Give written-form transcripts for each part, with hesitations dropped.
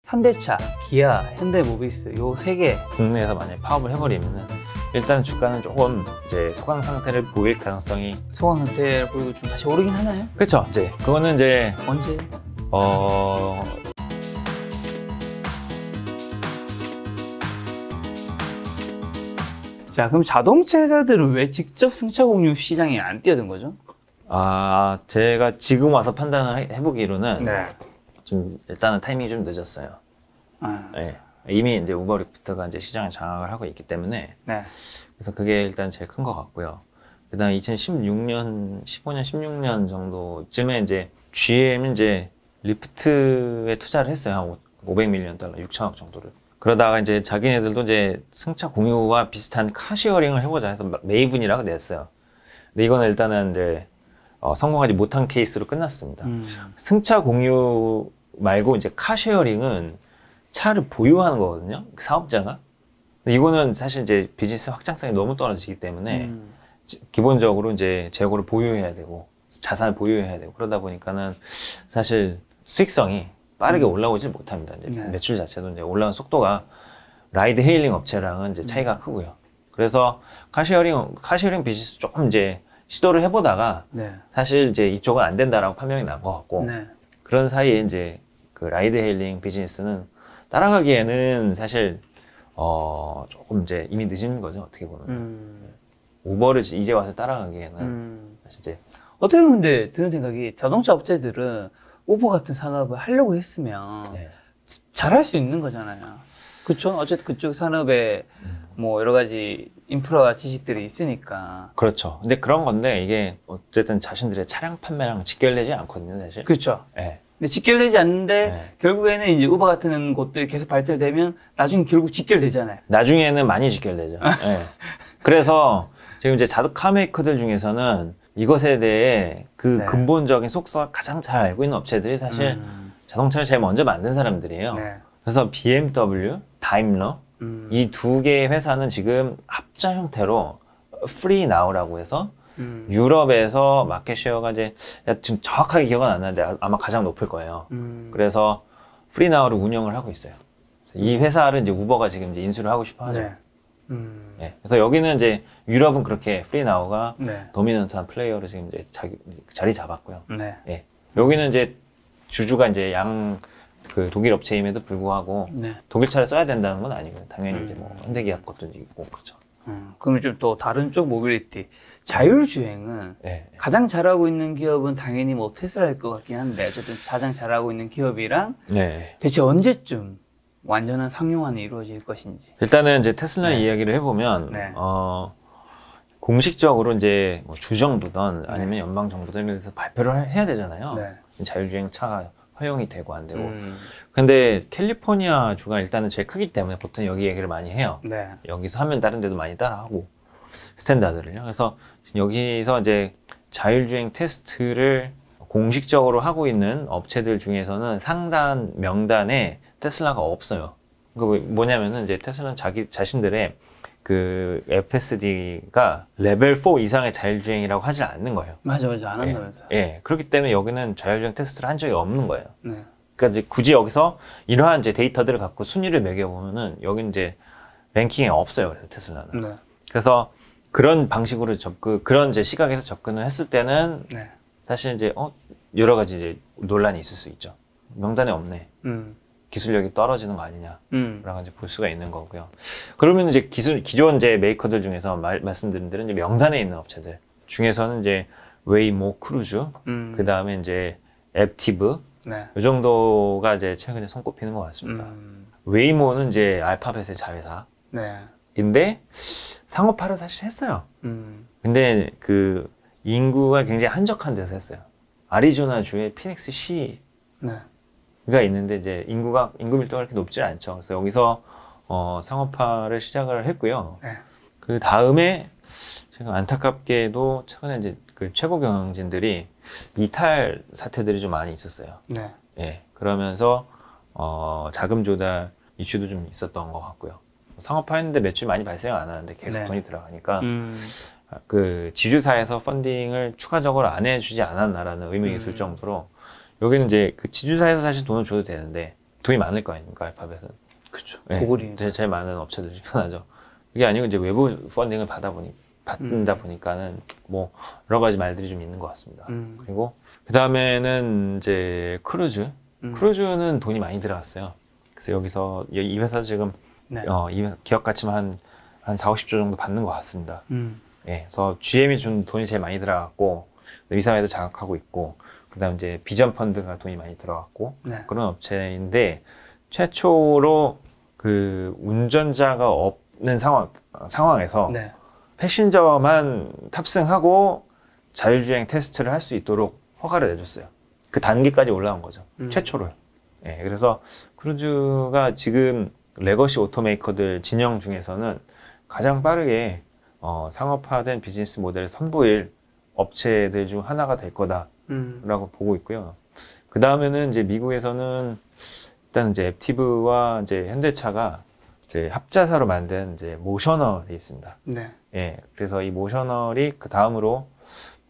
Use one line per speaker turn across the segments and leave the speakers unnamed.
현대차, 기아, 현대모비스 요 세 개
국내에서 만약에 파업을 해버리면은 일단 주가는 조금 이제 소강 상태를 보일 가능성이
소강 상태를 보이고 좀 다시 오르긴 하나요?
그렇죠. 이제 그거는 이제
언제? 자, 그럼 자동차 회사들은 왜 직접 승차 공유 시장에 안 뛰어든 거죠?
제가 지금 와서 판단을 해보기로는
네.
좀 일단은 타이밍이 좀 늦었어요. 네. 이미 이제 우버리프트가 이제 시장을 장악을 하고 있기 때문에
네.
그래서 그게 일단 제일 큰 것 같고요. 그다음 2016년, 15년, 16년 정도쯤에 이제 GM이 이제 리프트에 투자를 했어요. 한 $500밀리언, 6천억 정도를. 그러다가 이제 자기네들도 이제 승차 공유와 비슷한 카시어링을 해보자 해서 메이븐이라고 냈어요. 근데 이거는 일단은 이제 성공하지 못한 케이스로 끝났습니다. 승차 공유 말고 이제 카쉐어링은 차를 보유하는 거거든요. 사업자가. 근데 이거는 사실 이제 비즈니스 확장성이 너무 떨어지기 때문에 기본적으로 이제 재고를 보유해야 되고 자산을 보유해야 되고 그러다 보니까는 사실 수익성이 빠르게 올라오질 못합니다. 이제
네.
매출 자체도 이제 올라오는 속도가 라이드 헤일링 업체랑은 이제 차이가 크고요. 그래서 카쉐어링 비즈니스 조금 이제 시도를 해보다가
네.
사실 이제 이쪽은 안 된다라고 판명이 난 것 같고
네.
그런 사이에 이제 그 라이드 헤일링 비즈니스는 따라가기에는 사실 조금 이제 이미 늦은 거죠. 어떻게 보면 우버를 이제 와서 따라가기에는 사실 이제
어떻게 보면 근데 드는 생각이 자동차 업체들은 우버 같은 산업을 하려고 했으면
네.
잘할 수 있는 거잖아요. 그렇죠? 어쨌든 그쪽 산업에 뭐 여러 가지 인프라와 지식들이 있으니까.
그렇죠. 근데 그런 건데 이게 어쨌든 자신들의 차량 판매랑 직결되지 않거든요, 사실.
그렇죠.
네.
근데 직결되지 않는데
네.
결국에는 이제 우버 같은 곳들이 계속 발전되면 나중에 결국 직결되잖아요.
나중에는 많이 직결되죠. 네. 그래서 지금 이제 자동차 메이커들 중에서는 이것에 대해 그
네.
근본적인 속성을 가장 잘 알고 있는 업체들이 사실 자동차를 제일 먼저 만든 사람들이에요.
네.
그래서 BMW, 다임러 이 두 개의 회사는 지금 합자 형태로 프리 나우라고 해서 유럽에서 마켓 쉐어가 이제 지금 정확하게 기억은 안 나는데 아마 가장 높을 거예요. 그래서 프리 나우를 운영을 하고 있어요. 이 회사를 이제 우버가 지금 이제 인수를 하고 싶어 하죠.
네.
네. 그래서 여기는 이제 유럽은 그렇게 프리 나우가
네.
도미넌트한 플레이어로 지금 이제 자리 잡았고요.
네.
네. 여기는 이제 주주가 이제 그 독일 업체임에도 불구하고
네.
독일 차를 써야 된다는 건 아니고요. 당연히 이제 뭐 현대기아 것도 있고 그렇죠.
그러면 좀 또 다른 쪽 모빌리티 자율주행은
네.
가장 잘하고 있는 기업은 당연히 뭐 테슬라일 것 같긴 한데 어쨌든 가장 잘하고 있는 기업이랑
네.
대체 언제쯤 완전한 상용화는 이루어질 것인지.
일단은 이제 테슬라
네.
이야기를 해보면
네.
공식적으로 이제 뭐 주정부든 아니면 연방 정부들에서 발표를 해야 되잖아요.
네.
자율주행 차가 허용이 되고 안 되고. 근데 캘리포니아 주가 일단은 제일 크기 때문에 보통 여기 얘기를 많이 해요.
네.
여기서 하면 다른 데도 많이 따라하고 스탠다드를요. 그래서 여기서 이제 자율주행 테스트를 공식적으로 하고 있는 업체들 중에서는 상단 명단에 테슬라가 없어요. 그 뭐냐면은 이제 테슬라는 자신들의 그 FSD가 레벨 4 이상의 자율주행이라고 하지 않는 거예요.
맞아, 안 한다면서요.
예. 그렇기 때문에 여기는 자율주행 테스트를 한 적이 없는 거예요.
네.
그러니까 이제 굳이 여기서 이러한 이제 데이터들을 갖고 순위를 매겨보면은 여기는 이제 랭킹에 없어요. 그래서 테슬라는.
네.
그래서 그런 방식으로 그런 이제 시각에서 접근을 했을 때는
네.
사실 이제 여러 가지 이제 논란이 있을 수 있죠. 명단에 없네. 기술력이 떨어지는 거 아니냐. 라고 이제 볼 수가 있는 거고요. 그러면 이제 기존 이제 메이커들 중에서 말씀드린 대로 이제 명단에 있는 업체들 중에서는 이제 웨이모, 크루즈, 그 다음에 이제 앱티브,
네.
이 정도가 이제 최근에 손꼽히는 것 같습니다. 웨이모는 이제 알파벳의 자회사.
네.
인데 상업화를 사실 했어요. 근데 그 인구가 굉장히 한적한 데서 했어요. 아리조나 주의 피닉스 시가
네.
있는데 이제 인구 밀도가 그렇게 높지 않죠. 그래서 여기서 상업화를 시작을 했고요.
네.
그 다음에 지금 안타깝게도 최근에 이제 그 최고 경영진들이 이탈 사태들이 좀 많이 있었어요.
네.
예. 그러면서 자금 조달 이슈도 좀 있었던 것 같고요. 상업화했는데 매출이 많이 발생 안 하는데 계속
네.
돈이 들어가니까 그 지주사에서 펀딩을 추가적으로 안 해주지 않았나라는 의문이 있을 정도로 여기는 이제 그 지주사에서 사실 돈을 줘도 되는데 돈이 많을 거 아닙니까, 알파벳은.
그렇죠.
네,
구글이.
제일 많은 업체들 중 하나죠. 그게 아니고 이제 외부 펀딩을 받다 보니까는 뭐 여러 가지 말들이 좀 있는 것 같습니다. 그리고 그 다음에는 이제 크루즈는 돈이 많이 들어갔어요. 그래서 여기서 이 회사 지금
네.
이 기업 가치만 한 4, 50조 정도 받는 것 같습니다. 예, 그래서 GM이 좀 돈이 제일 많이 들어갔고 이사회도 자각하고 있고 그다음 이제 비전 펀드가 돈이 많이 들어갔고
네.
그런 업체인데 최초로 그 운전자가 없는 상황에서
네.
패신저만 탑승하고 자율주행 테스트를 할 수 있도록 허가를 내줬어요. 그 단계까지 올라온 거죠. 최초로요. 예, 그래서 크루즈가 지금 레거시 오토메이커들 진영 중에서는 가장 빠르게 상업화된 비즈니스 모델을 선보일 업체들 중 하나가 될 거다라고 보고 있고요. 그 다음에는 이제 미국에서는 일단 이제 앱티브와 이제 현대차가 이제 합자사로 만든 이제 모셔널이 있습니다.
네.
예, 그래서 이 모셔널이 그 다음으로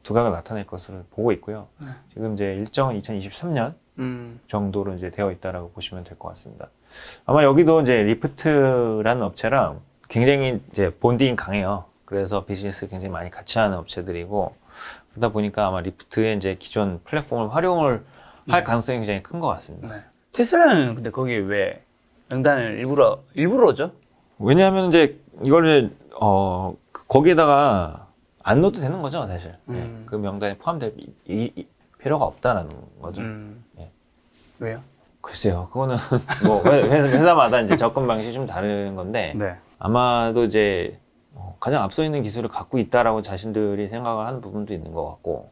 두각을 나타낼 것으로 보고 있고요.
네.
지금 이제 일정은 2023년 정도로 이제 되어 있다라고 보시면 될 것 같습니다. 아마 여기도 이제 리프트라는 업체랑 굉장히 이제 본딩이 강해요. 그래서 비즈니스 굉장히 많이 같이 하는 업체들이고 그러다 보니까 아마 리프트의 이제 기존 플랫폼을 활용을 할 가능성이 굉장히 큰 것 같습니다.
네. 테슬라는 근데 거기에 왜 명단을 일부러죠?
왜냐하면 이제 이거를 거기에다가 안 넣어도 되는 거죠, 사실. 예, 그 명단에 포함될 필요가 없다라는 거죠. 예.
왜요?
글쎄요, 그거는 뭐 회사마다 이제 접근 방식이 좀 다른 건데
네.
아마도 이제 가장 앞서 있는 기술을 갖고 있다라고 자신들이 생각을 하는 부분도 있는 것 같고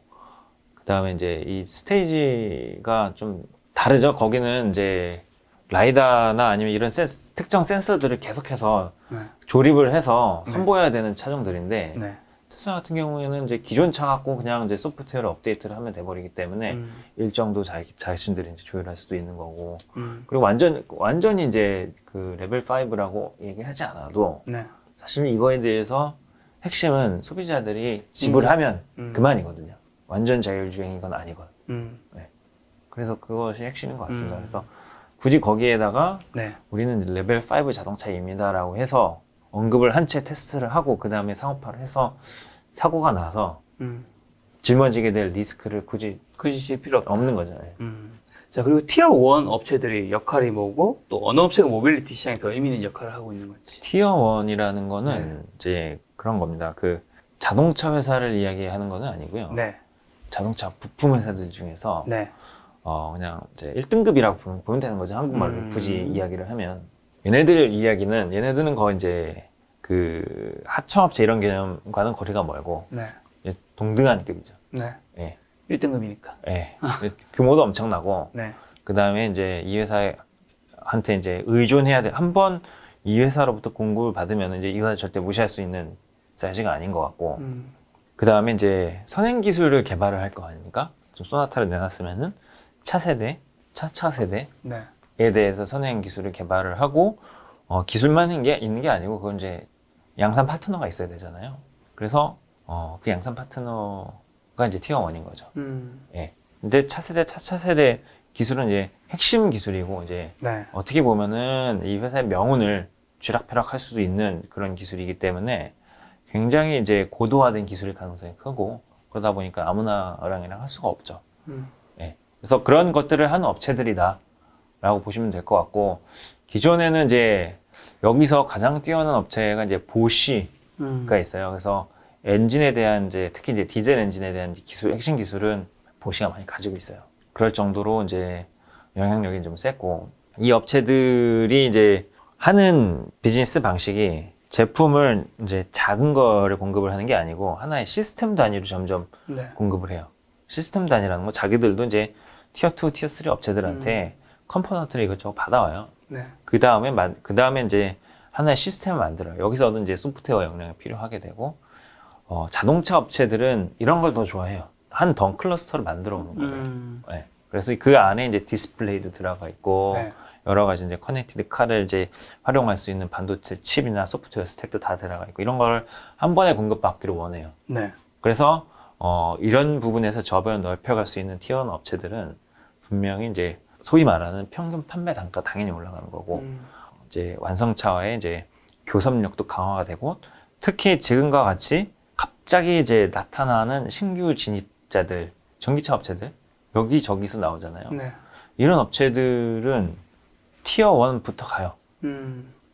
그 다음에 이제 이 스테이지가 좀 다르죠. 거기는 이제 라이다나 아니면 이런 특정 센서들을 계속해서
네.
조립을 해서
네.
선보여야 되는 차종들인데
네.
테슬라 같은 경우에는 이제 기존 차 갖고 그냥 이제 소프트웨어를 업데이트를 하면 돼버리기 때문에 일정도 자신들이 이제 조율할 수도 있는 거고 그리고 완전히 이제 그 레벨 5라고 얘기하지 않아도
네.
사실 이거에 대해서 핵심은 소비자들이 지불하면 그만이거든요. 완전 자율주행인 건 아니거든. 네. 그래서 그것이 핵심인 것 같습니다. 그래서 굳이 거기에다가
네.
우리는 레벨 5 자동차입니다라고 해서 언급을 한 채 테스트를 하고 그 다음에 상업화를 해서 사고가 나서 짊어지게 될 리스크를 굳이
실 필요
없는 거잖아요.
자, 그리고 티어 1 업체들의 역할이 뭐고 또 어느 업체가 모빌리티 시장에 더 의미 있는 역할을 하고 있는 건지.
티어 1이라는 거는 이제 그런 겁니다. 그 자동차 회사를 이야기하는 거는 아니고요.
네.
자동차 부품 회사들 중에서
네.
그냥 이제 1등급이라고 보면 되는 거죠. 한국말로 굳이 이야기를 하면. 얘네들은 거의 이제 그 하청업체 이런 개념과는 거리가 멀고
네.
동등한 급이죠.
네.
예.
1등급이니까.
예. 규모도 엄청나고
네.
그 다음에 이제 이 회사한테 이제 의존해야 돼. 한 번 이 회사로부터 공급을 받으면 이제 이 회사 절대 무시할 수 있는 사이즈가 아닌 것 같고 그 다음에 이제 선행 기술을 개발을 할 거 아닙니까? 좀 소나타를 내놨으면은 차 세대에
네.
대해서 선행 기술을 개발을 하고 기술만 있는 게 아니고 그건 이제 양산 파트너가 있어야 되잖아요. 그래서 그 양산 파트너가 이제 티어 1인 거죠. 예. 근데 차 세대 기술은 이제 핵심 기술이고 이제
네.
어떻게 보면은 이 회사의 명운을 쥐락펴락할 수도 있는 그런 기술이기 때문에 굉장히 이제 고도화된 기술일 가능성이 크고 그러다 보니까 아무나랑 할 수가 없죠. 예. 그래서 그런 것들을 하는 업체들이다라고 보시면 될 것 같고 기존에는 이제 여기서 가장 뛰어난 업체가 이제 보쉬가 있어요. 그래서 엔진에 대한 특히 이제 디젤 엔진에 대한 핵심 기술은 보쉬가 많이 가지고 있어요. 그럴 정도로 이제 영향력이 좀 셌고 이 업체들이 이제 하는 비즈니스 방식이 제품을 이제 작은 거를 공급을 하는 게 아니고 하나의 시스템 단위로 점점
네.
공급을 해요. 시스템 단위라는 건 자기들도 이제 티어 2, 티어 3 업체들한테 컴포넌트를 이것저것 받아와요.
네.
그 다음에 이제 하나의 시스템을 만들어요. 여기서도 이제 소프트웨어 역량이 필요하게 되고, 자동차 업체들은 이런 걸 더 좋아해요. 한 덩 클러스터를 만들어 오는 거예요. 네. 그래서 그 안에 이제 디스플레이도 들어가 있고,
네.
여러 가지 이제 커넥티드 카를 이제 활용할 수 있는 반도체 칩이나 소프트웨어 스택도 다 들어가 있고, 이런 걸 한 번에 공급받기를 원해요.
네.
그래서, 이런 부분에서 저변을 넓혀갈 수 있는 티어 1 업체들은 분명히 이제 소위 말하는 평균 판매 단가 당연히 올라가는 거고 이제 완성차와의 이제 교섭력도 강화가 되고 특히 지금과 같이 갑자기 이제 나타나는 신규 진입자들, 전기차 업체들 여기저기서 나오잖아요.
네.
이런 업체들은 티어 1부터 가요.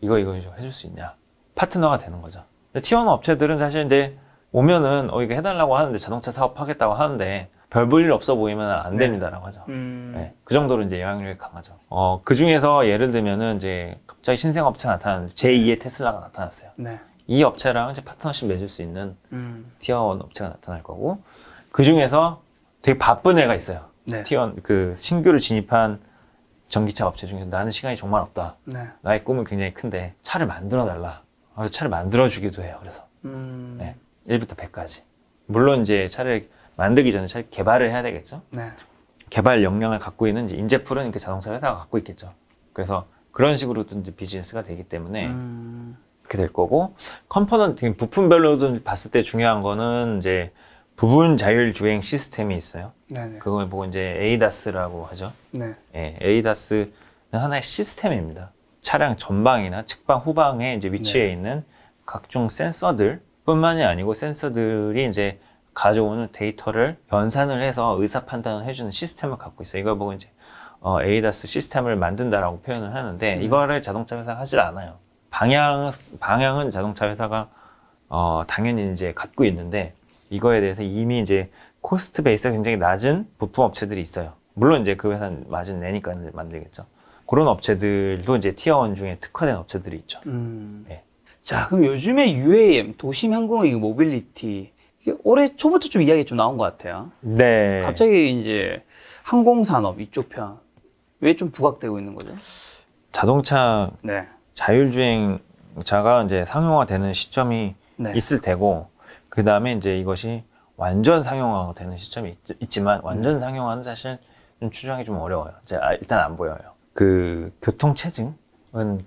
이거 해줄 수 있냐? 파트너가 되는 거죠. 티어 1 업체들은 사실 이제 오면은 이거 해달라고 하는데 자동차 사업 하겠다고 하는데 별 볼 일 없어 보이면 안 됩니다라고 하죠. 네, 그 정도로 이제 영향력이 강하죠. 그 중에서 예를 들면은 이제 갑자기 신생 업체 나타났는데 제2의 테슬라가 나타났어요.
네.
이 업체랑 이제 파트너십 맺을 수 있는 티어 1 업체가 나타날 거고 그 중에서 되게 바쁜 애가 있어요.
네.
티어 1 그 신규로 진입한 전기차 업체 중에서 나는 시간이 정말 없다.
네.
나의 꿈은 굉장히 큰데 차를 만들어 달라. 차를 만들어 주기도 해요. 그래서 네, 1부터 100까지. 물론 이제 차를 만들기 전에 차를 개발을 해야 되겠죠.
네.
개발 역량을 갖고 있는 이제 인재풀은 그 자동차 회사가 갖고 있겠죠. 그래서 그런 식으로도 이제 비즈니스가 되기 때문에 그렇게 될 거고 컴포넌트 부품별로도 봤을 때 중요한 거는 이제 부분 자율 주행 시스템이 있어요.
네네.
그걸 보고 이제 ADAS라고 하죠.
네.
예, ADAS는 하나의 시스템입니다. 차량 전방이나 측방, 후방에 이제 위치해 있는 각종 센서들 뿐만이 아니고 센서들이 이제 가져오는 데이터를 연산을 해서 의사 판단을 해주는 시스템을 갖고 있어요. 이걸 보고 이제 ADAS 시스템을 만든다라고 표현을 하는데 이거를 자동차 회사가 하질 않아요. 방향은 자동차 회사가 당연히 이제 갖고 있는데 이거에 대해서 이미 이제 코스트 베이스가 굉장히 낮은 부품 업체들이 있어요. 물론 이제 그 회사는 마진 내니까 만들겠죠. 그런 업체들도 이제 티어 1 중에 특화된 업체들이 있죠. 네.
자, 그럼 요즘에 UAM, 도심 항공의 모빌리티, 이게 올해 초부터 좀 이야기 좀 나온 것 같아요.
네.
갑자기 이제 항공산업 이쪽 편, 왜 좀 부각되고 있는 거죠?
자동차
네.
자율주행차가 이제 상용화되는 시점이
네.
있을 테고, 그 다음에 이제 이것이 완전 상용화가 되는 시점이 있지만, 완전 상용화는 사실 좀 추정이 좀 어려워요. 이제 일단 안 보여요. 그 교통체증은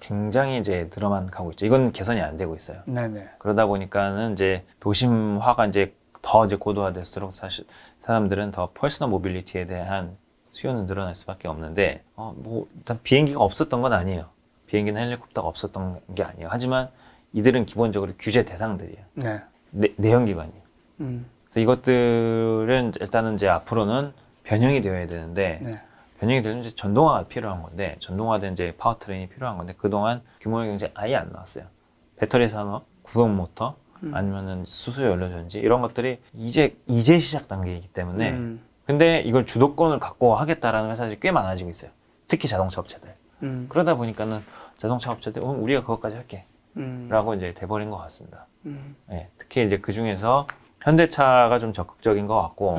굉장히 이제 늘어만 가고 있죠. 이건 개선이 안 되고 있어요.
네네.
그러다 보니까는 이제 도심화가 이제 더 이제 고도화될수록 사실 사람들은 더 퍼스널 모빌리티에 대한 수요는 늘어날 수밖에 없는데, 뭐 일단 비행기가 없었던 건 아니에요. 비행기나 헬리콥터가 없었던 게 아니에요. 하지만 이들은 기본적으로 규제 대상들이에요.
네.
내연기관이에요. 그래서 이것들은 일단은 이제 앞으로는 변형이 되어야 되는데,
네.
변형이 되면 이제 전동화가 필요한 건데, 전동화된 이제 파워트레인이 필요한 건데, 그동안 규모의 경제 아예 안 나왔어요. 배터리 산업, 구동 모터, 아니면은 수소 연료 전지, 이런 것들이 이제 시작 단계이기 때문에, 근데 이걸 주도권을 갖고 하겠다라는 회사들이 꽤 많아지고 있어요. 특히 자동차 업체들. 그러다 보니까는 자동차 업체들, 우리가 그것까지 할게. 라고 이제 돼버린 것 같습니다. 네, 특히 이제 그 중에서 현대차가 좀 적극적인 것 같고,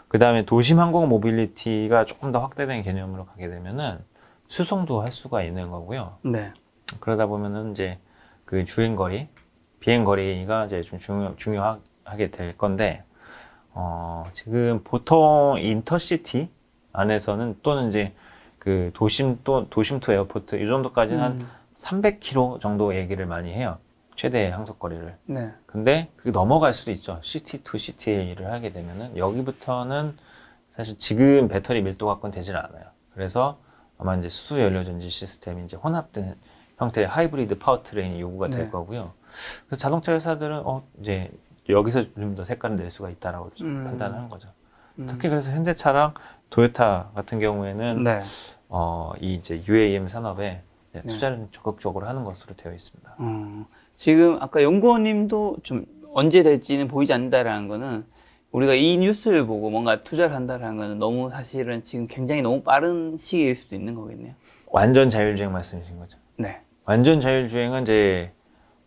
그 다음에 도심 항공 모빌리티가 조금 더 확대된 개념으로 가게 되면은 수송도 할 수가 있는 거고요.
네.
그러다 보면은 이제 그 주행거리, 비행거리가 이제 좀 중요하게 될 건데, 지금 보통 인터시티 안에서는 또는 이제 그 도심 투 에어포트 이 정도까지는 한 300km 정도 얘기를 많이 해요. 최대 항속거리를.
네.
근데 그게 넘어갈 수도 있죠. 시티 투 시티를 하게 되면은 여기부터는 사실 지금 배터리 밀도 갖고는 되질 않아요. 그래서 아마 이제 수소 연료 전지 시스템이 이제 혼합된 형태의 하이브리드 파워트레인이 요구가 될 거고요. 그래서 자동차 회사들은 이제 여기서 좀 더 색깔을 낼 수가 있다라고 판단하는 거죠. 특히 그래서 현대차랑 도요타 같은 경우에는
네.
이 이제 UAM 산업에 투자를 적극적으로 하는 것으로 되어 있습니다.
지금 아까 연구원님도 좀 언제 될지는 보이지 않는다라는 거는 우리가 이 뉴스를 보고 뭔가 투자를 한다라는 거는 너무 사실은 지금 굉장히 너무 빠른 시기일 수도 있는 거겠네요.
완전 자율주행 말씀이신 거죠?
네.
완전 자율주행은 이제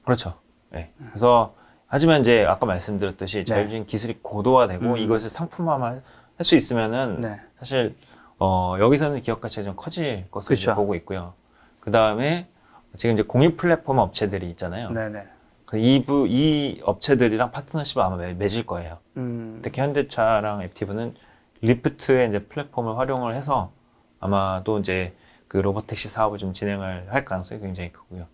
그렇죠. 네. 그래서 하지만 이제 아까 말씀드렸듯이 자율주행 기술이 고도화되고 이것을 상품화할 수 있으면은 사실 여기서는 기업 가치가 좀 커질 것으로
그렇죠.
보고 있고요. 그 다음에 지금 이제 공유 플랫폼 업체들이 있잖아요.
네네.
이 업체들이랑 파트너십을 아마 맺을 거예요. 특히 현대차랑 앱티브는 리프트의 이제 플랫폼을 활용을 해서 아마도 이제 그 로보택시 사업을 좀 진행을 할 가능성이 굉장히 크고요.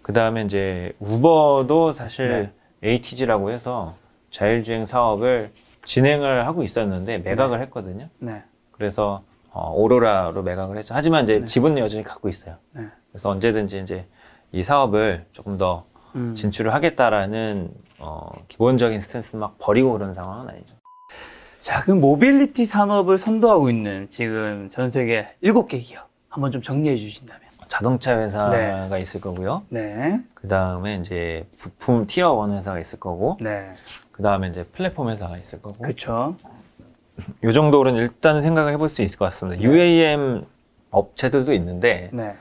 그 다음에 이제 우버도 사실 ATG라고 해서 자율주행 사업을 진행을 하고 있었는데 매각을 했거든요.
네.
그래서 오로라로 매각을 했죠. 하지만 이제
네.
지분은 여전히 갖고 있어요.
네.
그래서 언제든지 이제 이 사업을 조금 더 진출을 하겠다라는 기본적인 스탠스는 막 버리고 그런 상황은 아니죠.
자, 그럼 모빌리티 산업을 선도하고 있는 지금 전 세계 7개 기업 한번 좀 정리해 주신다면.
자동차 회사가 있을 거고요.
네.
그 다음에 이제 부품 티어 1 회사가 있을 거고,
네.
그 다음에 이제 플랫폼 회사가 있을 거고.
그렇죠.
이 정도로는 일단 생각을 해볼 수 있을 것 같습니다.
네.
UAM 업체들도 있는데,
네.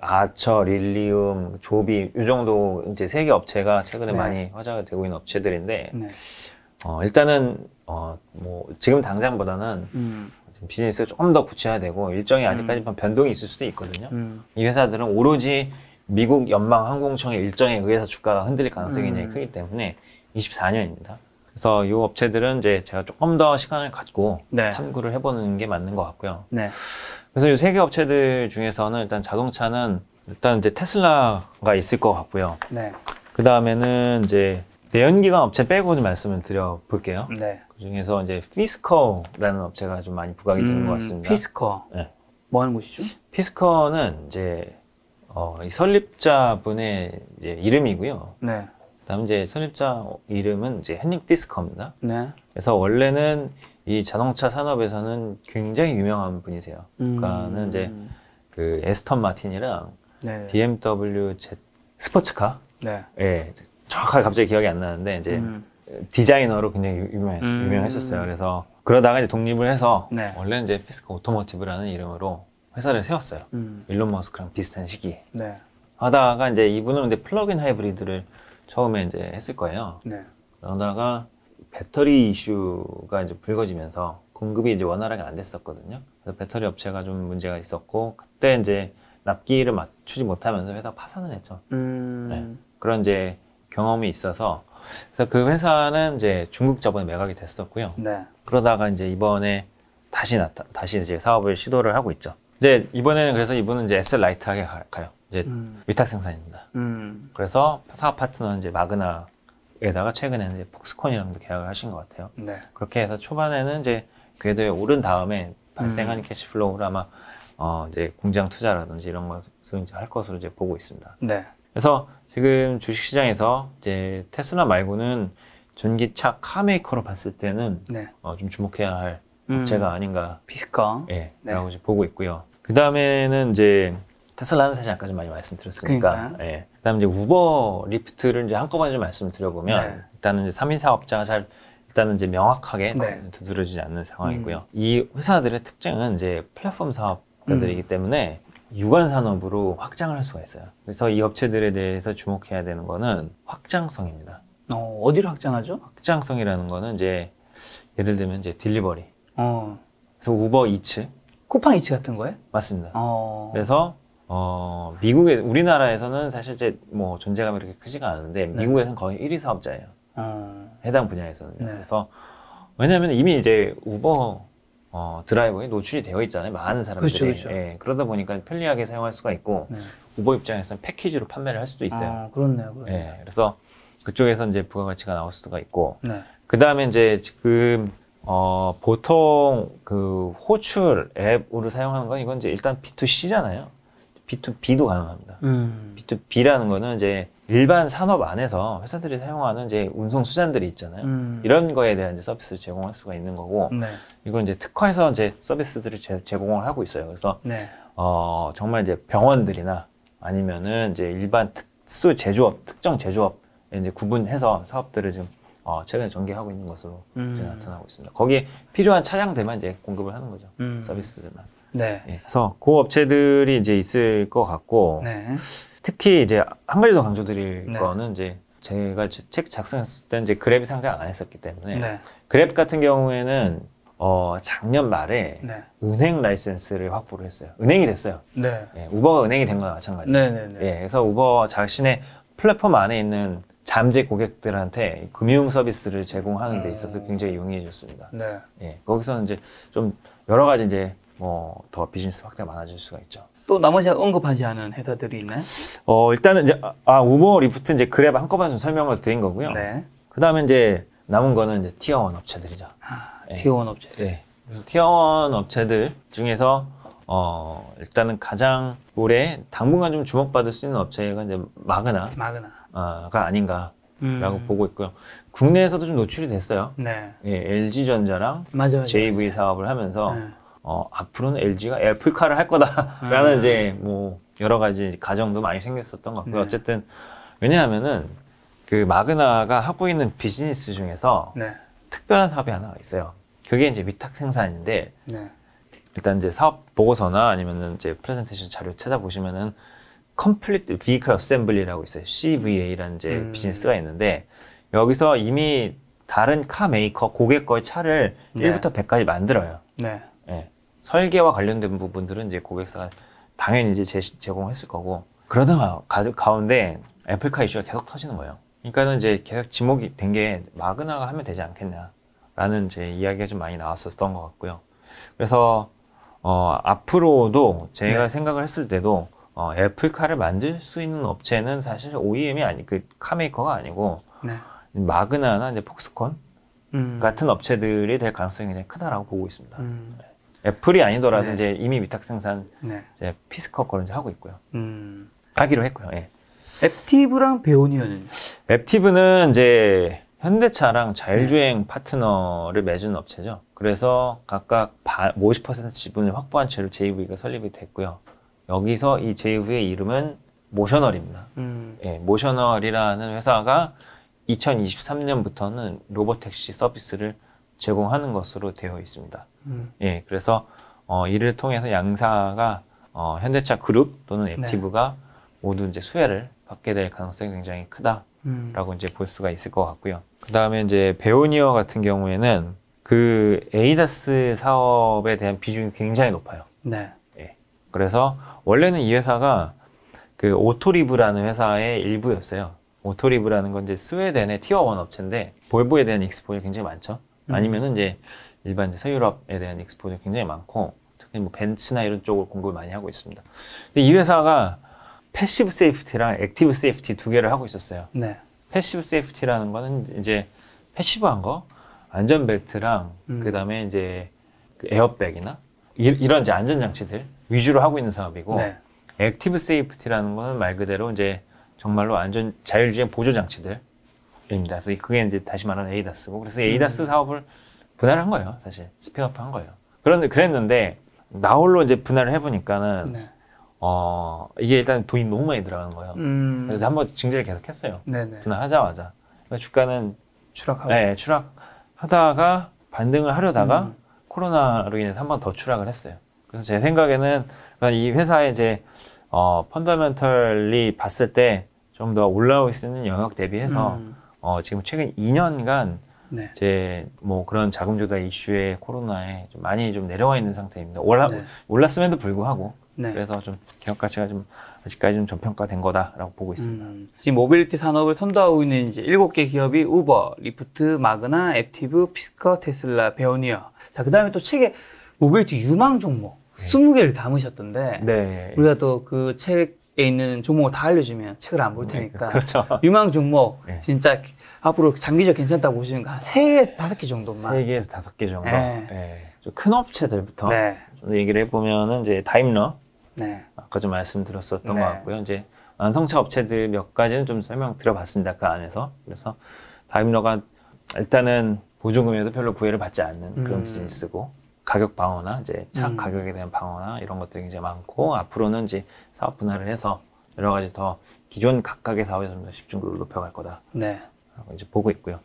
아처, 릴리움, 조비, 이 정도 이제 세 개 업체가 최근에
네.
많이 화제가 되고 있는 업체들인데,
네.
일단은, 지금 당장보다는 지금 비즈니스가 조금 더 구체화되고 일정이 아직까지 변동이 있을 수도 있거든요. 이 회사들은 오로지 미국 연방항공청의 일정에 의해서 주가가 흔들릴 가능성이 굉장히 크기 때문에 24년입니다. 그래서 이 업체들은 이제 제가 조금 더 시간을 갖고
네.
탐구를 해보는 게 맞는 것 같고요.
네.
그래서 이 세 개 업체들 중에서는 일단 자동차는 일단 이제 테슬라가 있을 것 같고요.
네.
그 다음에는 이제 내연기관 업체 빼고 좀 말씀을 드려볼게요.
네.
그 중에서 이제 피스커라는 업체가 좀 많이 부각이 되는 것 같습니다.
피스커.
네.
뭐 하는 곳이죠?
피스커는 이제 이 설립자분의 이제 이름이고요.
네.
그다음 이제 설립자 이름은 이제 헨릭 피스커입니다.
네.
그래서 원래는 이 자동차 산업에서는 굉장히 유명한 분이세요. 그러니까는 이제 그 에스턴 마틴이랑
네.
BMW 스포츠카,
네.
예, 정확하게 갑자기 기억이 안 나는데 이제 디자이너로 굉장히 유명했었어요. 그래서 그러다가 이제 독립을 해서
네.
원래는 이제 피스커 오토모티브라는 이름으로 회사를 세웠어요. 일론 머스크랑 비슷한 시기에.
네.
하다가 이제 이분은 이제 플러그인 하이브리드를 처음에 이제 했을 거예요.
네.
그러다가 배터리 이슈가 이제 불거지면서 공급이 이제 원활하게 안 됐었거든요. 그래서 배터리 업체가 좀 문제가 있었고 그때 이제 납기를 맞추지 못하면서 회사가 파산을 했죠. 네. 그런 이제 경험이 있어서 그래서 그 회사는 이제 중국 자본에 매각이 됐었고요.
네.
그러다가 이제 이번에 다시 이제 사업을 시도를 하고 있죠. 이제 이번에는 그래서 이분은 이제 에셀 라이트하게 가요. 이제 위탁 생산입니다. 그래서 사업 파트너는 이제 마그나에다가 최근에는 이제 폭스콘이랑도 계약을 하신 것 같아요.
네.
그렇게 해서 초반에는 이제 궤도에 오른 다음에 발생하는 캐시플로우를 아마 이제 공장 투자라든지 이런 것을 이제 할 것으로 이제 보고 있습니다.
네.
그래서 지금 주식시장에서 이제 테슬라 말고는 전기차 카메이커로 봤을 때는
네.
좀 주목해야 할 업체가 아닌가,
피스커.
예,
네.
라고 이제 보고 있고요. 그 다음에는 이제 테슬라는 사실 아까 좀 많이 말씀드렸으니까,
그러니까요.
예. 그 다음에 이제 우버, 리프트를 이제 한꺼번에 좀 말씀을 드려보면,
네.
일단은 이제 3인 사업자가 일단은 이제 명확하게
네.
두드러지지 않는 상황이고요. 이 회사들의 특징은 이제 플랫폼 사업가들이기 때문에 유관 산업으로 확장을 할 수가 있어요. 그래서 이 업체들에 대해서 주목해야 되는 거는 확장성입니다.
어디로 확장하죠?
확장성이라는 거는 이제 예를 들면 이제 딜리버리.
어.
그래서 우버 이츠
쿠팡이츠 같은 거예요?
맞습니다.
어.
그래서 우리나라에서는 사실 이제 뭐 존재감이 그렇게 크지가 않은데 미국에서는 거의 1위 사업자예요. 해당 분야에서는요.
네.
그래서 왜냐하면 이미 이제 우버 드라이버에 노출이 되어 있잖아요. 많은 사람들이.
그렇죠.
예, 그러다 보니까 편리하게 사용할 수가 있고
네.
우버 입장에서는 패키지로 판매를 할 수도 있어요.
아, 그렇네요.
예, 그래서 그쪽에서 이제 부가가치가 나올 수가 있고
네.
그 다음에 이제 지금 보통 그 호출 앱으로 사용하는 건 이건 이제 일단 B2C잖아요. B2B도 가능합니다. B2B라는 거는 이제 일반 산업 안에서 회사들이 사용하는 이제 운송 수단들이 있잖아요. 이런 거에 대한 이제 서비스를 제공할 수가 있는 거고,
네.
이건 이제 특화해서 이제 서비스들을 제공을 하고 있어요. 그래서
네.
정말 이제 병원들이나 아니면은 이제 일반 특정 제조업에 이제 구분해서 사업들을 지금 최근에 전개하고 있는 것으로 이제 나타나고 있습니다. 거기에 필요한 차량들만 이제 공급을 하는 거죠. 서비스들만.
네.
예, 그래서 그 업체들이 이제 있을 것 같고,
네.
특히 이제 한 가지 더 강조드릴
네.
거는 이제 제가 책 작성했을 때 이제 그랩이 상장 안 했었기 때문에
네.
그랩 같은 경우에는 작년 말에
네.
은행 라이센스를 확보를 했어요. 은행이 됐어요.
네.
예, 우버가 은행이 된 거나 마찬가지예요.
네네네.
예, 그래서 우버 자신의 플랫폼 안에 있는 잠재 고객들한테 금융 서비스를 제공하는 데 있어서 굉장히 용이해졌습니다.
네.
예, 거기서는 이제 좀 여러 가지 이제 뭐 더 비즈니스 확대가 많아질 수가 있죠.
또 나머지 언급하지 않은 회사들이 있나요?
일단은 이제 우버, 리프트 이제 그랩 한꺼번에 좀 설명을 드린 거고요.
네.
그 다음에 이제 남은 거는 이제 티어 1 업체들이죠.
티어 1 업체.
예. 그래서 티어 1 업체들 중에서 일단은 가장 올해 당분간 좀 주목받을 수 있는 업체가 이제 마그나가 아닌가라고 보고 있고요. 국내에서도 좀 노출이 됐어요.
네.
예, LG전자랑
맞아.
JV 사업을 하면서 앞으로는 LG가 애플카를 할 거다라는 이제 뭐 여러 가지 가정도 많이 생겼었던 것 같고요.
네.
어쨌든 왜냐하면은 그 마그나가 하고 있는 비즈니스 중에서
네.
특별한 사업이 하나가 있어요. 그게 이제 위탁 생산인데
네.
일단 이제 사업 보고서나 아니면은 이제 프레젠테이션 자료 찾아보시면은 Complete Vehicle Assembly라고 있어요. CVA라는 이제 비즈니스가 있는데 여기서 이미 다른 카 메이커 고객 거의 차를
네.
1부터 100까지 만들어요.
네.
예. 설계와 관련된 부분들은 이제 고객사가 당연히 이제 제공했을 거고 그러다가 가운데 애플카 이슈가 계속 터지는 거예요. 그러니까는 이제 계속 지목이 된 게 마그나가 하면 되지 않겠냐라는 이제 이야기가 좀 많이 나왔었던 것 같고요. 그래서 앞으로도 제가
네.
생각을 했을 때도 애플카를 만들 수 있는 업체는 사실 OEM이 그 카메이커가 아니고
네.
마그나나 이제 폭스콘 같은 업체들이 될 가능성이 굉장히 크다라고 보고 있습니다. 애플이 아니더라도
네.
이제 이미 위탁 생산
네.
이제 피스커 거를 이제 하고 있고요. 하기로 했고요. 예.
앱티브랑 베오니어는요?
앱티브는 이제 현대차랑 자율주행 파트너를 맺은 업체죠. 그래서 각각 50% 지분을 확보한 채로 JV가 설립이 됐고요. 여기서 이 JV의 이름은 모셔널입니다. 예, 모셔널이라는 회사가 2023년부터는 로보택시 서비스를 제공하는 것으로 되어 있습니다. 예, 그래서 이를 통해서 양사가 현대차 그룹 또는 앱티브가 모두 이제 수혜를 받게 될 가능성이 굉장히 크다라고 이제 볼 수가 있을 것 같고요. 그 다음에 이제 베오니어 같은 경우에는 그 에이다스 사업에 대한 비중이 굉장히 높아요.
네.
예. 그래서 원래는 이 회사가 그 오토리브라는 회사의 일부였어요. 오토리브라는 건 이제 스웨덴의 티어 1 업체인데 볼보에 대한 익스포가 굉장히 많죠. 아니면은 이제 일반 이제 서유럽에 대한 익스포가 굉장히 많고 특히 뭐 벤츠나 이런 쪽을 공급을 많이 하고 있습니다. 근데 이 회사가 패시브 세이프티랑 액티브 세이프티 두 개를 하고 있었어요.
네.
패시브 세이프티라는 거는 이제 패시브한 거, 안전벨트랑 그 다음에 이제 그 에어백이나 이런 이제 안전장치들 위주로 하고 있는 사업이고,
네.
액티브 세이프티라는 거는 말 그대로 이제 정말로 자율주행 보조장치들입니다. 그래서 그게 이제 다시 말하는 에이다스고, 그래서 에이다스 사업을 분할을 한 거예요, 사실. 스핀오프 한 거예요. 그랬는데, 나홀로 이제 분할을 해보니까는,
네.
이게 일단 돈이 너무 많이 들어가는 거예요. 그래서 한번 증제를 계속 했어요.
네네.
분할하자마자. 그러니까 주가는
추락하고.
네, 추락하다가 반등을 하려다가 코로나로 인해서 한 번 더 추락을 했어요. 그래서 제 생각에는 이 회사의 이제 펀더멘털리 봤을 때 좀 더 올라올 수 있는 영역 대비해서 지금 최근 2년간
네.
이제 뭐 그런 자금 조달 이슈에 코로나에 좀 많이 좀 내려와 있는 상태입니다.
네.
올랐음에도 불구하고
네.
그래서 좀 기업 가치가 좀 아직까지 좀 저평가된 거다라고 보고 있습니다.
지금 모빌리티 산업을 선도하고 있는 이제 7개 기업이 우버, 리프트, 마그나, 앱티브, 피스커, 테슬라, 베오니어. 자, 그 다음에 또 책에 모빌리티 유망 종목 20개를 담으셨던데
네.
우리가 또 그 책에 있는 종목을 다 알려주면 책을 안 볼 테니까
그렇죠.
유망 종목
네.
진짜 앞으로 장기적 괜찮다고 보시는 거 한 3개에서 5개 정도만.
3개에서 5개 정도.
네.
네. 좀 큰 업체들부터
네.
좀 얘기를 해보면은 이제 다임러
네.
아까 좀 말씀드렸었던
네.
것 같고요. 이제 완성차 업체들 몇 가지는 좀 설명드려봤습니다. 그 안에서. 그래서 다임러가 일단은 보조금에도 별로 구애를 받지 않는 그런 비즈니스고, 가격 방어나 이제 차 가격에 대한 방어나 이런 것들이 굉장히 많고, 앞으로는 이제 사업 분할을 해서 여러 가지 더 기존 각각의 사업에 좀 더 집중도를 높여갈 거다.
네.
라고 이제 보고 있고요.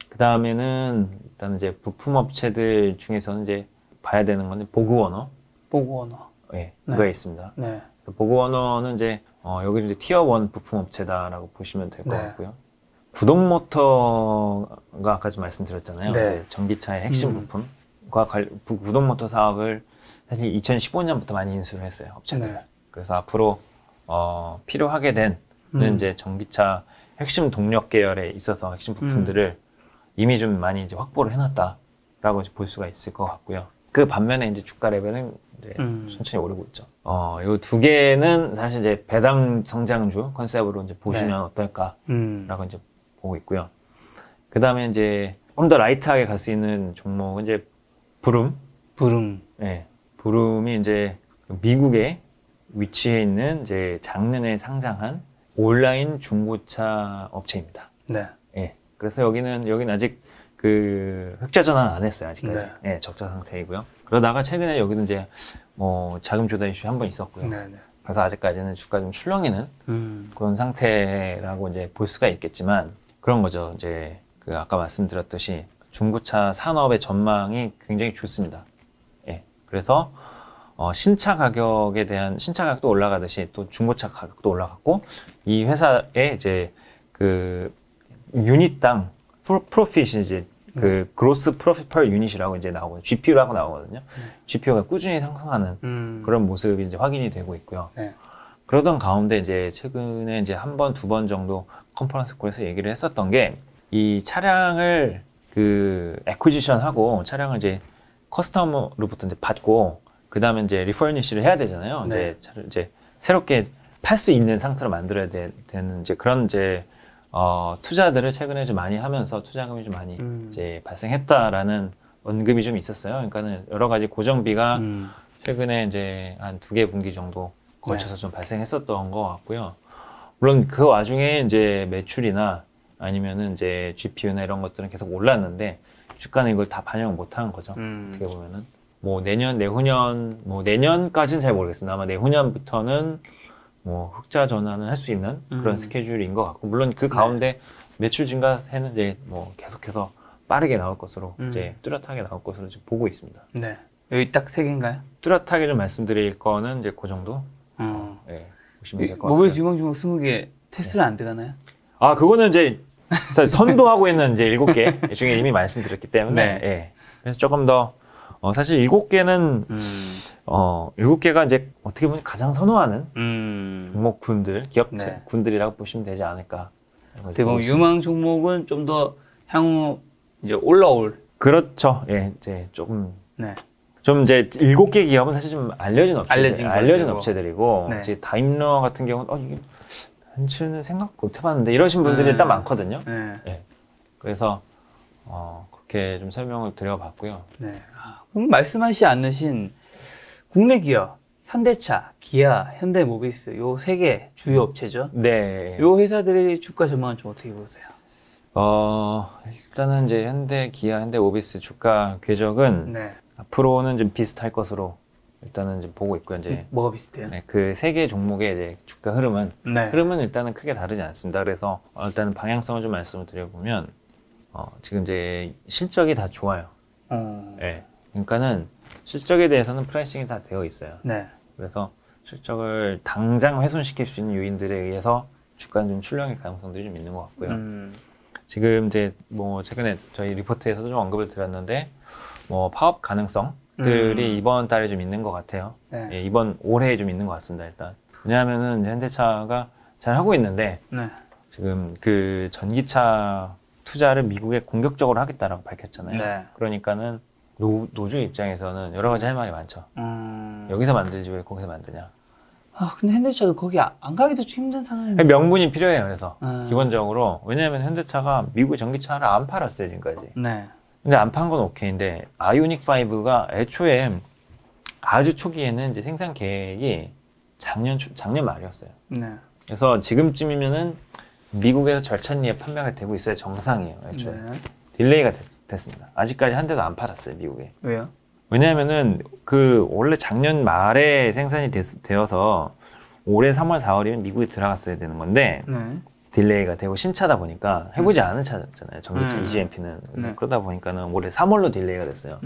그 다음에는 일단 이제 부품 업체들 중에서는 이제 봐야 되는 건데 보그워너.
보그워너.
예,
네.
그거 있습니다.
네.
보그워너는 이제 여기 이제 티어 1 부품 업체다라고 보시면 될 것
네.
같고요. 구동 모터가 아까 좀 말씀드렸잖아요.
네.
이제 전기차의 핵심 부품과 구동 모터 사업을 사실 2015년부터 많이 인수를 했어요, 업체들.
네.
그래서 앞으로 필요하게 되는 이제 전기차 핵심 동력 계열에 있어서 핵심 부품들을 이미 좀 많이 이제 확보를 해놨다라고 볼 수가 있을 것 같고요. 그 반면에 이제 주가 레벨은 이제 천천히 오르고 있죠. 요 두 개는 사실 이제 배당 성장주 컨셉으로 이제 보시면
네.
어떨까라고 이제 보고 있고요. 그 다음에 이제 좀 더 라이트하게 갈 수 있는 종목은 이제 부름,
부름.
네, 부름이 이제 미국에 위치해 있는 이제 작년에 상장한 온라인 중고차 업체입니다.
네.
예. 그래서 여기는 아직 그 흑자 전환 안 했어요, 아직까지.
네.
예, 적자 상태이고요. 그러다가 최근에 여기는 이제 뭐 자금 조달 이슈 한 번 있었고요.
네. 네.
그래서 아직까지는 주가 좀 출렁이는 그런 상태라고 이제 볼 수가 있겠지만 그런 거죠. 이제 그 아까 말씀드렸듯이 중고차 산업의 전망이 굉장히 좋습니다. 예. 그래서 신차 가격도 올라가듯이 또 중고차 가격도 올라갔고 이 회사의 이제 그 유닛당 프로핏이 이제 그 그로스 프로핏 per 유닛이라고 이제 나오고 GPU라고 나오거든요. GPU가 꾸준히 상승하는 그런 모습이 이제 확인이 되고 있고요.
네.
그러던 가운데 이제 최근에 이제 한 번, 두 번 정도 컨퍼런스 콜에서 얘기를 했었던 게 이 차량을 그 애퀴지션하고 차량을 이제 커스터머로부터 이제 받고 그 다음에 이제 리퍼니시를 해야 되잖아요.
네.
이제 차를 이제 새롭게 팔 수 있는 상태로 만들어야 되는 이제 그런 이제 투자들을 최근에 좀 많이 하면서 투자금이 좀 많이 이제 발생했다라는 언급이 좀 있었어요. 그러니까는 여러 가지 고정비가 최근에 이제 한 2개 분기 정도 거쳐서 좀 발생했었던 것 같고요. 물론 그 와중에 이제 매출이나 아니면은 이제 GPU나 이런 것들은 계속 올랐는데 주가는 이걸 다 반영을 못한 거죠. 어떻게 보면은 뭐 내년, 내후년, 뭐 내년까지는 잘 모르겠습니다. 아마 내후년부터는 뭐 흑자 전환을 할 수 있는 그런 스케줄인 것 같고 물론 그 가운데 매출 증가세는 이제 뭐 계속해서 빠르게 나올 것으로 이제 뚜렷하게 나올 것으로 지금 보고 있습니다.
네. 여기 딱 3개인가요?
뚜렷하게 좀 말씀드릴 거는 이제 그 정도. 네, 보시면 될 것 같아요.
모바일 주먹주먹 20개 테스트는 안 들어가나요?
아 그거는 이제 선도하고 있는 이제 7개 중에 이미 말씀드렸기 때문에
네.
예. 그래서 조금 더 사실 7개는 7개가 이제 어떻게 보면 가장 선호하는 종목군들, 기업체
네.
군들이라고 보시면 되지 않을까.
어떻게 보면 유망 종목은 좀 더 향후 이제 올라올.
그렇죠. 예, 이제 조금
네.
좀 이제 7개 기업은 사실 좀 알려진
알려진
업체들이고
네.
이제 다임러 같은 경우는 이게 벤츠는 생각 못 해봤는데 이러신 분들이
네.
일단 많거든요.
네.
예. 그래서 그렇게 좀 설명을 드려봤고요.
네. 그럼 말씀하시지 않으신 국내 기업, 현대차, 기아, 현대모비스 요 3개 주요 업체죠.
네.
요 회사들의 주가 전망은 좀 어떻게 보세요?
일단은 이제 현대, 기아, 현대모비스 주가 궤적은
네.
앞으로는 좀 비슷할 것으로 일단은 좀 보고 있고요. 이제
뭐가 비슷해요?
네, 그 3개 종목의 이제 주가 흐름은
네.
일단은 크게 다르지 않습니다. 그래서 일단은 방향성을 좀 말씀을 드려보면 지금 이제 실적이 다 좋아요. 네. 그러니까는 실적에 대해서는 프라이싱이 다 되어 있어요.
네.
그래서 실적을 당장 훼손시킬 수 있는 요인들에 의해서 주가는 좀 출렁일 가능성들이 좀 있는 것 같고요. 지금 이제 뭐 최근에 저희 리포트에서도 좀 언급을 드렸는데 뭐 파업 가능성들이 이번 달에 좀 있는 것 같아요.
네.
예, 올해에 좀 있는 것 같습니다. 일단 왜냐하면은 현대차가 잘 하고 있는데
네.
지금 그 전기차 투자를 미국에 공격적으로 하겠다라고 밝혔잖아요.
네.
그러니까는 노조 입장에서는 여러 가지 할 말이 많죠. 여기서 만들지 왜 거기서 만드냐.
근데 현대차도 거기 안 가기도 좀 힘든 상황인데.
명분이 필요해요. 그래서 기본적으로 왜냐하면 현대차가 미국 전기차를 안 팔았어요 지금까지.
네.
근데 안 판 건 오케이인데 아이오닉 5가 애초에 아주 초기에는 이제 생산 계획이 작년 말이었어요.
네.
그래서 지금쯤이면은 미국에서 절찬리에 판매가 되고 있어야 정상이에요. 애초에
네.
딜레이가 됐습니다. 아직까지 한 대도 안 팔았어요 미국에.
왜요?
왜냐하면은 그 원래 작년 말에 생산이 되어서 올해 3월 4월이면 미국에 들어갔어야 되는 건데
네.
딜레이가 되고 신차다 보니까 해보지 않은 차잖아요. 전기차 EGMP는.
네.
그러다 보니까는 올해 3월로 딜레이가 됐어요.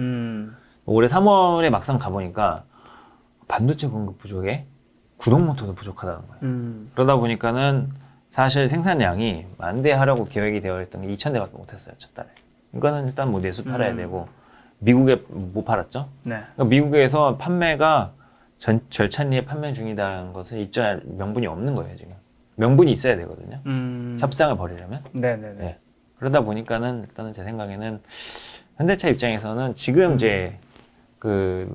올해 3월에 막상 가보니까 반도체 공급 부족에 구동 모터도 부족하다는 거예요. 그러다 보니까는 사실 생산량이 10,000대 하려고 계획이 되어 있던 게 2,000대밖에 못했어요. 첫 달에. 이거는 일단 뭐 내수 팔아야 되고 미국에 못 팔았죠.
네.
그러니까 미국에서 판매가 절찬리에 판매 중이다라는 것을 입증할 명분이 없는 거예요 지금. 명분이 있어야 되거든요. 협상을 벌이려면.
네네네.
네. 그러다 보니까는 일단은 제 생각에는 현대차 입장에서는 지금 이제 그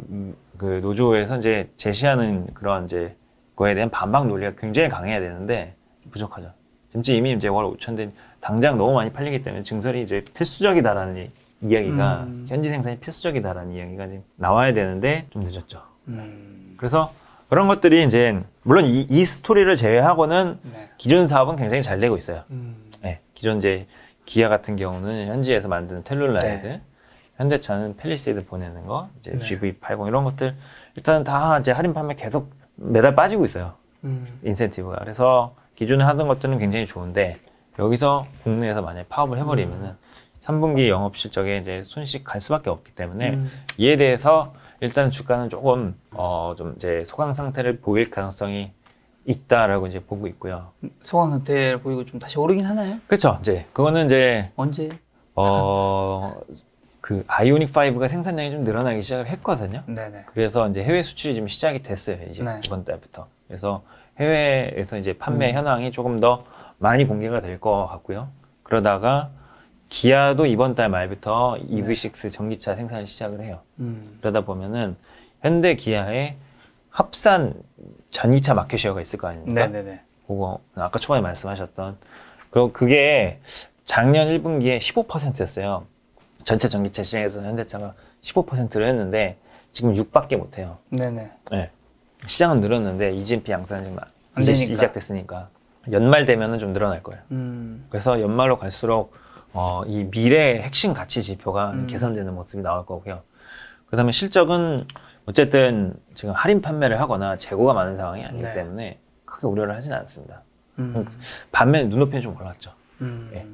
노조에서 이제 제시하는 그런 이제 거에 대한 반박 논리가 굉장히 강해야 되는데 부족하죠. 지금 이미 이제 월 5,000대 당장 너무 많이 팔리기 때문에 증설이 이제 필수적이다라는 이야기가 현지 생산이 필수적이다라는 이야기가 지금 나와야 되는데 좀 늦었죠. 그래서 그런 것들이 이제 물론 이 스토리를 제외하고는
네.
기존 사업은 굉장히 잘 되고 있어요. 네, 기존 이제 기아 같은 경우는 현지에서 만드는 텔룰라이드,
네.
현대차는 팰리세이드 보내는 거, 이제
네.
GV80 이런 것들 일단 다 이제 할인 판매 계속 매달 빠지고 있어요. 인센티브가. 그래서 기존에 하던 것들은 굉장히 좋은데 여기서 국내에서 만약에 파업을 해버리면은 3분기 영업 실적에 이제 손실 갈 수밖에 없기 때문에 이에 대해서 일단 주가는 조금 좀 이제 소강 상태를 보일 가능성이 있다라고 이제 보고 있고요.
소강 상태를 보이고 좀 다시 오르긴 하나요?
그렇죠. 이제 그거는 이제
언제?
그 아이오닉 5가 생산량이 좀 늘어나기 시작을 했거든요.
네네.
그래서 이제 해외 수출이 좀 시작이 됐어요. 이제
네.
이번 달부터. 그래서 해외에서 이제 판매 현황이 조금 더 많이 공개가 될 것 같고요. 그러다가 기아도 이번 달 말부터 EV6 전기차 생산을 시작을 해요. 그러다 보면은 현대 기아의 합산 전기차 마켓쉐어가 있을 거 아닙니까?
네네네.
그거 아까 초반에 말씀하셨던 그리고 그게 작년 1분기에 15%였어요. 전체 전기차 시장에서 현대차가 15%를 했는데 지금 6밖에 못 해요.
네네.
네. 시장은 늘었는데 EGMP 양산이 지금
안
이제
되니까.
시작됐으니까 연말 되면은 좀 늘어날 거예요. 그래서 연말로 갈수록 이 미래의 핵심 가치 지표가 개선되는 모습이 나올 거고요. 그 다음에 실적은 어쨌든 지금 할인 판매를 하거나 재고가 많은 상황이 아니기
네.
때문에 크게 우려를 하지는 않습니다. 반면에 눈높이는 좀 올랐죠. 예.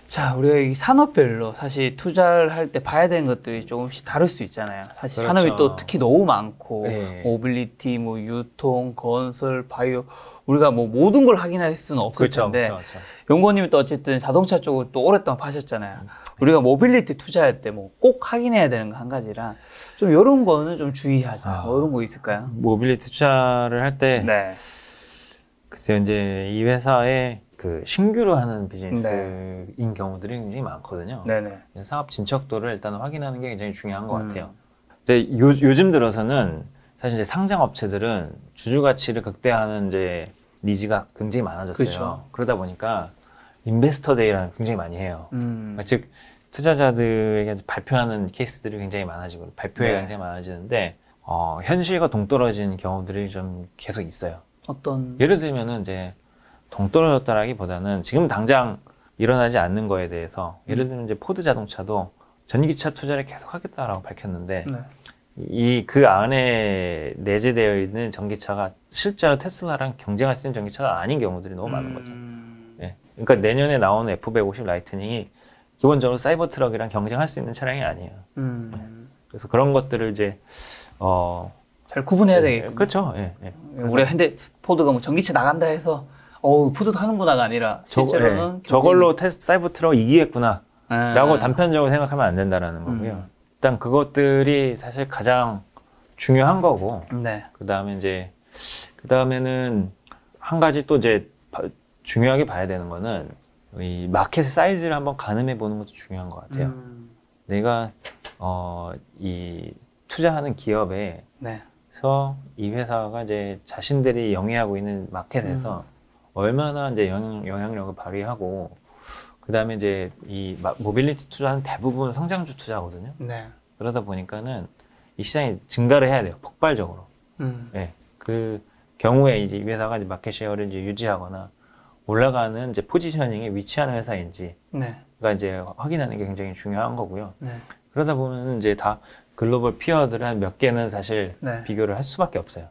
자, 우리가 이 산업별로 사실 투자를 할 때 봐야 되는 것들이 조금씩 다를 수 있잖아요. 사실
그렇죠.
산업이 또 특히 너무 많고,
네.
모빌리티, 뭐 유통, 건설, 바이오, 우리가 뭐 모든 걸 확인할 수는 없을
그렇죠,
텐데,
그렇죠.
연구원님이 또 어쨌든 자동차 쪽을 또 오랫동안 파셨잖아요. 우리가 모빌리티 투자할 때 뭐 꼭 확인해야 되는 거 한 가지랑 좀 이런 거는 좀 주의하자. 뭐 이런 거 있을까요?
모빌리티 투자를 할 때
네.
글쎄요, 이제 이 회사의 그 신규로 하는 비즈니스인 경우들이 굉장히 많거든요.
네네.
사업 진척도를 일단 확인하는 게 굉장히 중요한 것 같아요. 근데 요즘 들어서는 사실 이제 상장 업체들은 주주 가치를 극대화하는 이제 니즈가 굉장히 많아졌어요.
그렇죠.
그러다 보니까 인베스터 데이라는 굉장히 많이 해요. 즉 투자자들에게 발표하는 케이스들이 굉장히 많아지고 발표회가
네.
굉장히 많아지는데 현실과 동떨어지는 경우들이 좀 계속 있어요.
어떤
예를 들면은 이제 동떨어졌다라기보다는 지금 당장 일어나지 않는 거에 대해서 예를 들면 이제 포드 자동차도 전기차 투자를 계속 하겠다라고 밝혔는데
네.
그 안에 내재되어 있는 전기차가 실제로 테슬라랑 경쟁할 수 있는 전기차가 아닌 경우들이 너무 많은 거죠. 예. 그러니까 내년에 나오는 F150 라이트닝이 기본적으로 사이버 트럭이랑 경쟁할 수 있는 차량이 아니에요. 그래서 그런 것들을 이제
잘 구분해야 되겠군요.
그렇죠. 예, 예.
우리 현대 포드가 뭐 전기차 나간다 해서 포드도 하는구나가 아니라 실제로는
저걸로 사이버 트럭 이기겠구나 라고
아.
단편적으로 생각하면 안 된다라는 거고요. 일단 그것들이 사실 가장 중요한 거고
네.
그다음에는 한 가지 또 이제 중요하게 봐야 되는 거는 이 마켓 사이즈를 한번 가늠해 보는 것도 중요한 것 같아요. 내가 이 투자하는 기업에서
네.
이 회사가 이제 자신들이 영위하고 있는 마켓에서 얼마나 이제 영향력을 발휘하고 그다음에 이제 이 모빌리티 투자는 대부분 성장주 투자거든요.
네.
그러다 보니까는 이 시장이 증가를 해야 돼요. 폭발적으로. 예. 그 경우에 이제 이 회사가 이제 마켓 쉐어를 이제 유지하거나 올라가는 이제 포지셔닝에 위치하는 회사인지가
네.
이제 확인하는 게 굉장히 중요한 거고요.
네.
그러다 보면 이제 다 글로벌 피어들 한 몇 개는 사실
네.
비교를 할 수밖에 없어요.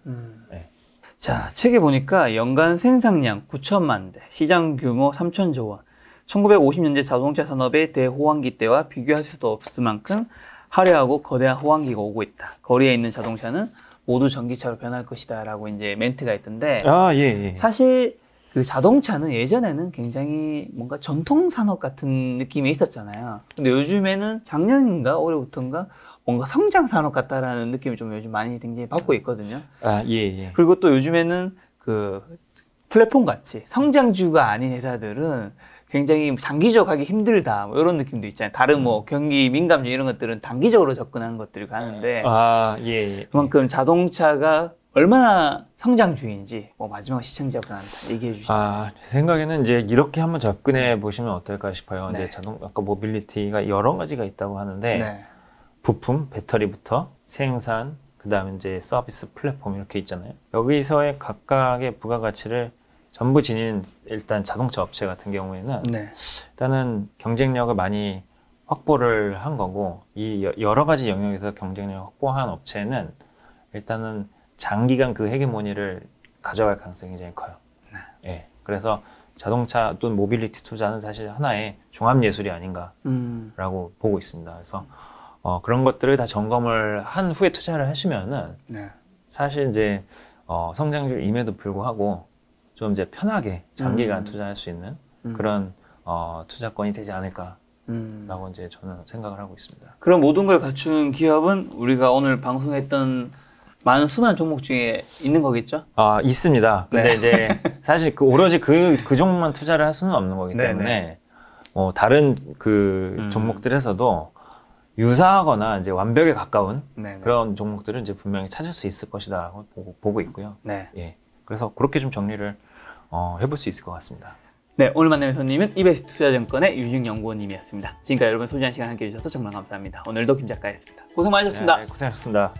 네.
자, 책에 보니까 연간 생산량 9천만 대, 시장 규모 3천조 원, 1950년대 자동차 산업의 대호황기 때와 비교할 수도 없을 만큼 화려하고 거대한 호황기가 오고 있다. 거리에 있는 자동차는 모두 전기차로 변할 것이다. 라고 이제 멘트가 있던데,
아, 예.
사실 그 자동차는 예전에는 굉장히 뭔가 전통 산업 같은 느낌이 있었잖아요. 근데 요즘에는 작년인가 올해부터인가 뭔가 성장 산업 같다라는 느낌을 좀 요즘 많이 굉장히 받고 있거든요.
아, 예.
그리고 또 요즘에는 그 플랫폼 같이 성장주가 아닌 회사들은 굉장히 장기적으로 하기 힘들다. 뭐 이런 느낌도 있잖아요. 다른 뭐 경기 민감주 이런 것들은 단기적으로 접근하는 것들이 가는데
아, 예.
그만큼 자동차가 얼마나 성장 중인지 뭐 마지막 시청자분한테 얘기해 주시죠.
제 생각에는 이제 이렇게 한번 접근해 보시면 어떨까 싶어요.
네.
이제 아까 모빌리티가 여러 가지가 있다고 하는데
네.
부품, 배터리부터 생산, 그다음에 이제 서비스 플랫폼 이렇게 있잖아요. 여기서의 각각의 부가가치를 전부 지닌 일단 자동차 업체 같은 경우에는
네.
일단은 경쟁력을 많이 확보를 한 거고, 이 여러 가지 영역에서 경쟁력을 확보한 업체는 일단은 장기간 그 헤게모니를 가져갈 가능성이 굉장히 커요. 예. 그래서 자동차 또는 모빌리티 투자는 사실 하나의 종합예술이 아닌가라고 보고 있습니다. 그래서 그런 것들을 다 점검을 한 후에 투자를 하시면은
네.
사실 이제 성장률임에도 불구하고 좀 이제 편하게 장기간 투자할 수 있는 그런 투자권이 되지 않을까라고 이제 저는 생각을 하고 있습니다.
그런 모든 걸 갖춘 기업은 우리가 오늘 방송했던 많은 수많은 종목 중에 있는 거겠죠?
있습니다. 근데
네.
이제 사실 오로지 그 종목만 투자를 할 수는 없는 거기 때문에
네네.
다른 그 종목들에서도 유사하거나 이제 완벽에 가까운
네네.
그런 종목들은 이제 분명히 찾을 수 있을 것이다라고 보고 있고요.
네.
예. 그래서 그렇게 좀 정리를 해볼 수 있을 것 같습니다.
네, 오늘 만남의 손님은 이베스트 투자증권의 유진 연구원님이었습니다. 지금까지 여러분 소중한 시간 함께 해주셔서 정말 감사합니다. 오늘도 김 작가였습니다. 고생 많으셨습니다.
네, 고생하셨습니다.